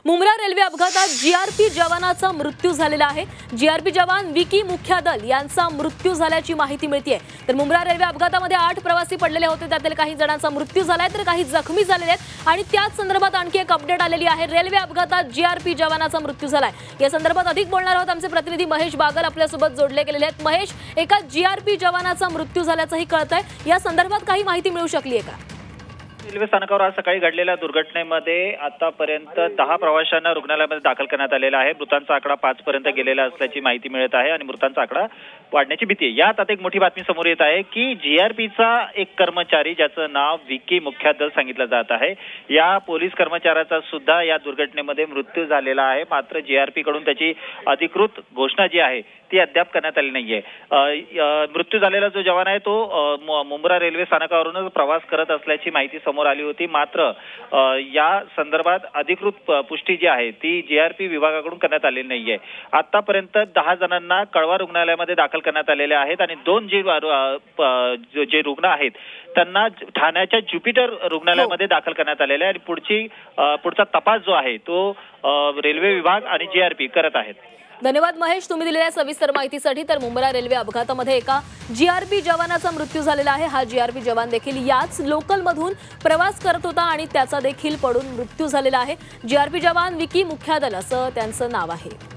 Mumbra railway अपघातात GRP जवानाचा मृत्यू झालेला आहे। जीआरपी जवान विकी मुख्यादल यांचा मृत्यू झाल्याची माहिती मिळते। तर मुंब्रा रेल्वे अपघातामध्ये 8 प्रवासी पडलेले होते, त्यातील काही जणांचा मृत्यू झालाय तर काही जखमी झालेले आहेत आणि त्याच संदर्भात आणखी एक अपडेट आलेली आहे। रेल्वे अपघातात जीआरपी जवानाचा मृत्यू झालाय। या संदर्भात अधिक बोलणार आहोत आमचे प्रतिनिधी महेश बागल आपल्या सोबत जोडले गेलेले आहेत। महेश, एका जीआरपी जवानाचा मृत्यू झाल्याचंही कळतंय, या संदर्भात काही माहिती मिळू शकली आहे का? रेल्वे स्थानकावर आज सकाळी घडलेल्या दुर्घटनेमध्ये आतापर्यंत 10 प्रवाशांना रुग्णालयामध्ये दाखल करण्यात आलेला आहे। मृतांचा आकडा 5 पर्यंत गेलेला असल्याची माहिती मिळत आहे आणि मृतांचा आकडा वाढण्याची भीती आहे। यात आता एक मोठी बातमी समोर येत आहे की जीआरपीचा एक कर्मचारी ज्याचं नाव विकी मुख्यादल सांगितलं जात आहे, या पोलीस कर्मचाऱ्याचा सुद्धा या दुर्घटनेमध्ये मृत्यू झालेला आहे। मात्र जीआरपी कडून त्याची अधिकृत घोषणा जी आहे ती अद्याप करण्यात आली नाहीये। मृत्यू झालेला जो जवान आहे तो मुंब्रा रेल्वे स्थानकावरूनच प्रवास करत असल्याची माहिती समोर आली होती। मात्र या संदर्भात अधिकृत पुष्टी जी आहे ती जीआरपी विभागाकडून करण्यात आलेली नाहीये। आतापर्यंत 10 जणांना कळवा रुग्णालयामध्ये दाखल करण्यात आलेले आहेत आणि 2 जे रुग्ण आहेत त्यांना ठाण्याच्या ज्युपिटर रुग्णालयामध्ये दाखल करण्यात आलेले आहे आणि पुढचा तपास जो आहे तो रेल्वे विभाग आणि जीआरपी करत आहेत। धन्यवाद महेश, तुम्ही दिलेल्या सविस्तर माहितीसाठी। तर मुंब्रा रेल्वे अपघातामध्ये एका जीआरपी जवानाचा मृत्यू झालेला आहे। हा जीआरपी जवान देखील याच लोकल मधून प्रवास करत होता आणि त्याचा देखील पडून मृत्यू झालेला आहे। जीआरपी जवान विकी मुख्यादल असं त्यांचं नाव आहे।